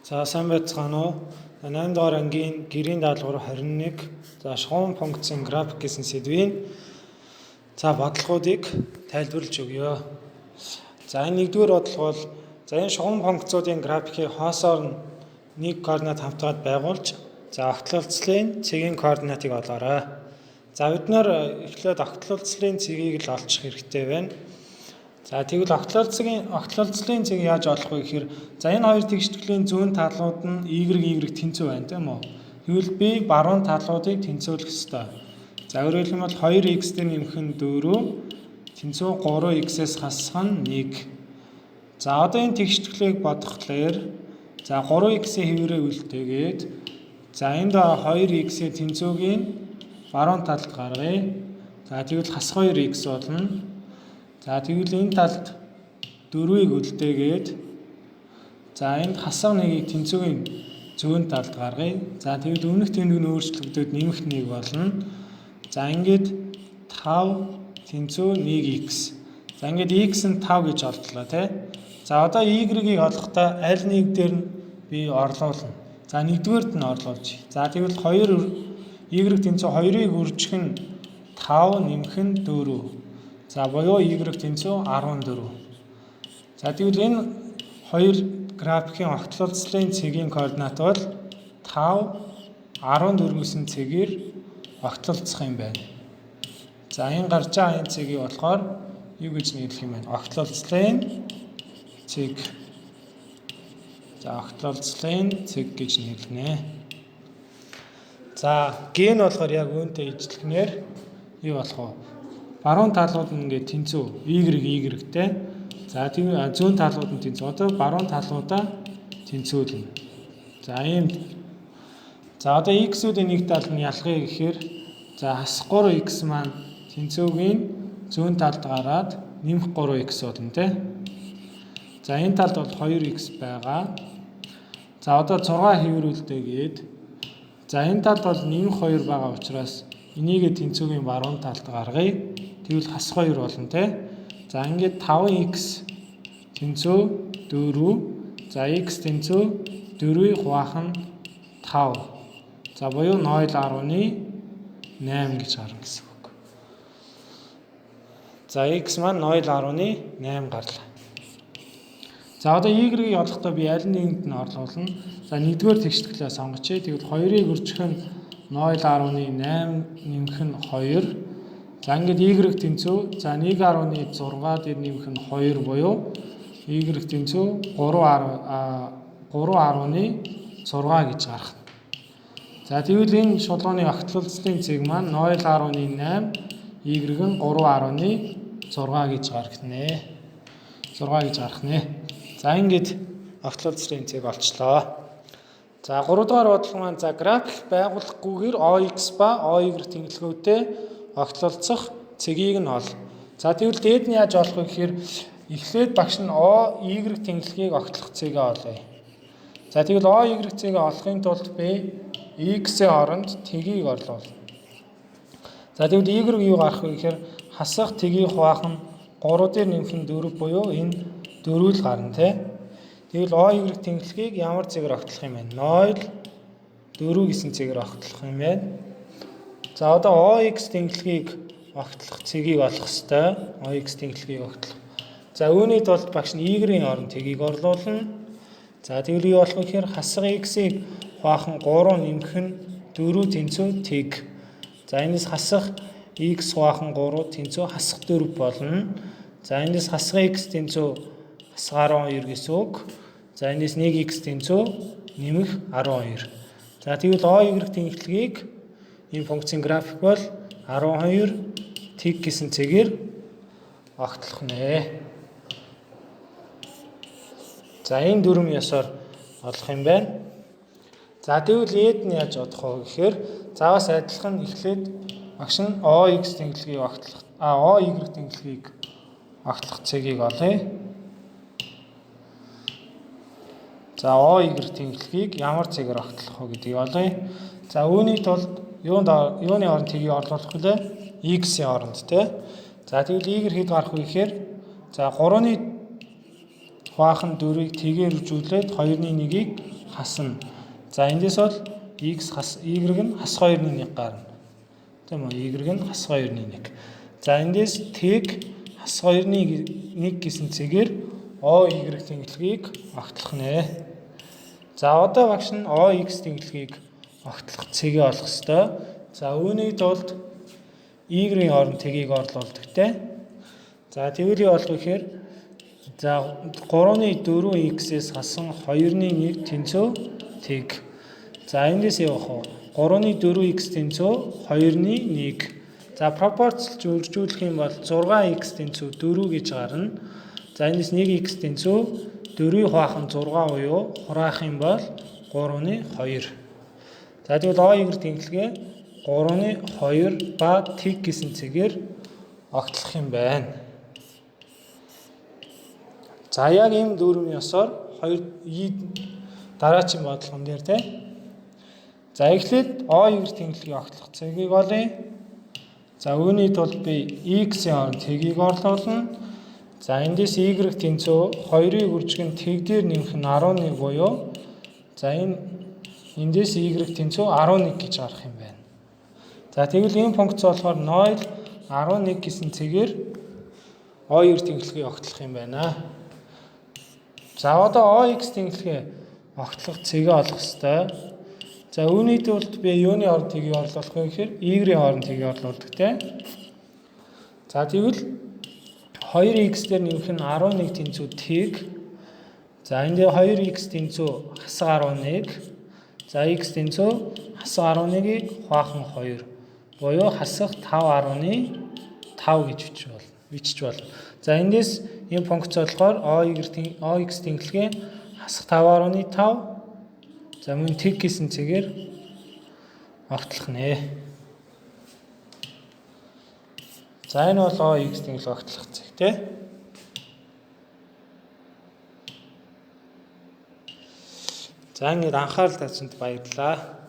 За сайн байцгаана уу. 8 дугаар ангийн гэрийн даалгавар 21 за шугам функцийн график гэсэн сэдвийн бодлогуудыг тайлбарлаж өгье. За энэ нэгдүгээр бодлого бол энэ шугам функцуудын графикийг хоосоор нэг координат хамтгаад байгуулж огтлолцлын цэгийн координатыг олоорой. За бид нэр эхлээд огтлолцлын цэгийг л олчих хэрэгтэй байна. За тэгвэл огтлолцлын цэг яаж олох вэ гэхээр энэ хоёр тэгштгэлийн зүүн талууд нь y тэнцүү байна тийм үү? Тэгвэл би баруун талуудыг тэнцвүүлэх ёстой. За өөрөөр хэлбэл 2x дээр нэмэх нь 4 тэнцүү 3x-ээс хасах нь 1. За одоо энэ тэгштгэлийг бодохлоор 3x-ийн хэврээ үлдээгээд энд 2x-ийн тэнцүүгийн баруун талд гаргая. За тэгвэл хасах 2x болно. За тэгвэл энэ талд 4-ийг үлдээгээд энд хасах 1-ийг тэнцүүгийн зүүн талд гаргая. За тэгвэл өмнөх тэмдэг нь өөрчлөгдөд нэмэх 1 болно. За ингээд 5 тэнцүү 1x. За ингээд x нь 5 гэж олдлоо тий. За одоо y-ийг олохдоо аль нэг дээр нь би орлуулна. За нэгдүгээрт нь орлуулж. За тэгвэл 2 y тэнцүү 2-ыг үржих нь 5 нэмэх нь 4. За буюу y тэнцүү 14. За тэгвэл энэ хоёр графикийн огтлолцлын цэгийн координат бол 5 14 гэсэн цэгээр огтлолцох юм байна. За энэ гарч байгаа энэ цэгийг болохоор юу гэж нэрлэх юм бэ? Огтлолцлын цэг. За огтлолцлын цэг гэж нэрлэнэ. За г нь болохоор яг үүнтэй ижилхнээр юу болох вэ? Баруун талууд нь ингээд тэнцүү y-тэй. За тийм зүүн талууд нь тэнцүү. Одоо баруун талуудаа тэнцүүлнэ. За ийм. За одоо x-үүдийн нэг тал нь ялгая гэхээр хасах 3x маань тэнцүүгийн зүүн талд гараад нэмэх 3x болно тий. За энэ талд бол 2x байгаа. За одоо 6 хэврүүлдэггээд энэ талд бол нэмэх 2 байгаа учраас энийг тэнцүүгийн баруун талд гаргая. Тэгвэл хасах 2 болно тий. За ингээд 5x тэнцүү 4. За x тэнцүү 4-ийг хуваах нь 5. За буюу 0.8 гэж гарна гэсэн үг. За x маань 0.8 гарлаа. За одоо y-ийг олохдоо би аль нэгэнд нь орлуулна. За нэгдүгээр тэгштгэлээ сонгоч. Тэгвэл 2-ыг үржих нь 0.8 нэмэх нь 2. За ингээд y тэнцүү 1.6 дээр нэмэх нь 2 буюу y тэнцүү 3.6 гэж гарах. За тэгвэл энэ шулууны огтлолцлын цэг маань 0.8 y нь 3.6 гэж гаргахнэ. 6 гэж гарахнэ. За ингээд огтлолцлын цэг олчлоо. За 3 дугаар бодлого маань график байгуулахгүйгээр OX ба OY тэнглэгүүтэй огтлолцох цэгийг нь ол. За тэгвэл дээд нь яаж олох вэ гэхээр эхлээд багш нь OY тэнглэгийг огтлох цэгээ олъё. За тэгвэл OY цэгээ олохын тулд би x-ийн оронд тгийг орлуулна. За тэгвэл y юу гарах вэ гэхээр хасах тгийг хуваах нь 3 дээр нэмэх нь 4 буюу энэ 4 л гарна тий. Тэгвэл OY тэнглэгийг ямар цэгээр огтлох юм бэ? 0 4 гэсэн цэгээр огтлох юм байна. За одоо OX тэнглэгийг огтлох цэгийг олох ёстой. OX тэнглэгийг огтлох. За үүний тулд багш нь y-ийн оронд тгийг орлуулна. За тэгвэл юу болох вэ гэхээр хасах x-ийг хуваах нь 3 нэмэх нь 4 тэнцүү тэг. За энэс хасах x хуваах нь 3 тэнцүү хасах 4 болно. За энэс хасах x тэнцүү хасах 12 гэсэн үг. За энэс 1x тэнцүү нэмэх 12. За тэгвэл OY тэнглэгийг энэ функцийн график бол 12 тэг гэсэн цэгээр огтлох нэ. За энэ дөрвөн ёсоор олох юм байна. За тэгвэл ээд нь яаж бодох вэ гэхээр заавас адилхан эхлээд багш нь OX тэнглэгийг огтлох OY тэнглэгийг огтлох цэгийг олъё. За OY тэнглэгийг ямар цэгээр огтлох вэ гэдгийг олъё. За үүний тулд юуны оронд тгийг орлуулах вэ? X-ийн оронд тий. За тэгвэл y хэд гарах вэ гэхээр 3-ны хуваах нь 4-ийг тэгээр үржүүлээд 2-ны 1-ийг хасна. За эндээс бол x хас y нь хас 2-ны 1 гарна. Тийм үү? Y нь хас 2-ны 1. За эндээс тэг хас 2-ны 1 гэсэн цэгээр OY тэнглэгийг огтлох нэ. За одоо багш нь OX тэнглэгийг огтлох цэгээ олох ёстой. За үүний тулд Y-ийн оронд тэгийг орлуулдаг те. За тэгвэл юу болох вэ гэхээр за 3-ны 4x-ээс хасан 2-ны 1 тэнцүү тэг. За эндээс явах уу? 3-ны 4x тэнцүү 2-ны 1. За пропорцлж үржүүлэх юм бол 6x тэнцүү 4 гэж гарна. За эндээс 1x тэнцүү 4-ийн хуваах нь 6 буюу хураах юм бол 3-ны 2. За тэгвэл OY тэнглэгээ 3-ны 2 ба тэг гэсэн цэгээр огтлох юм байна. За яг ийм дүүрэн ёсоор дараачийн бодлогон дээр те. За эхлээд OY тэнглэгийг огтлох цэгийг олъё. За үүний тулд би x-ийн оронд тэгийг орлуулна. За эндээс y тэнцүү 2-ыг үржих нь тэг дээр нэмэх нь 11 буюу за эндээс y тэнцүү 11 гэж гарах юм байна. За тэгвэл энэ функц болохоор 0 11 гэсэн цэгээр OY тэнглэгийг огтлох юм байна. За одоо OX тэнглэгээ огтлох цэгээ олох ёстой. За үүний тулд би юуны оронд тэгийг орлуулах вэ гэхээр y-ийн оронд тэгийг орлуулдаг те. За тэгвэл 2x дээр нэмэх нь 11 тэнцүү тэг. За энд 2x тэнцүү хасаг 11. За x тэнцүү хасаг 11-ийг хуваах нь 2. Буюу хасах 5.5 гэж бичиж болно. За эндээс энэ функц болохоор OX тэнглэгээ хасах 5.5. За мөн тэг гэсэн цэгээр огтлох нэ. За энэ бол OX тэнглэгээ огтлох цэг тий. За ингээд анхаарал татсанд баярлалаа.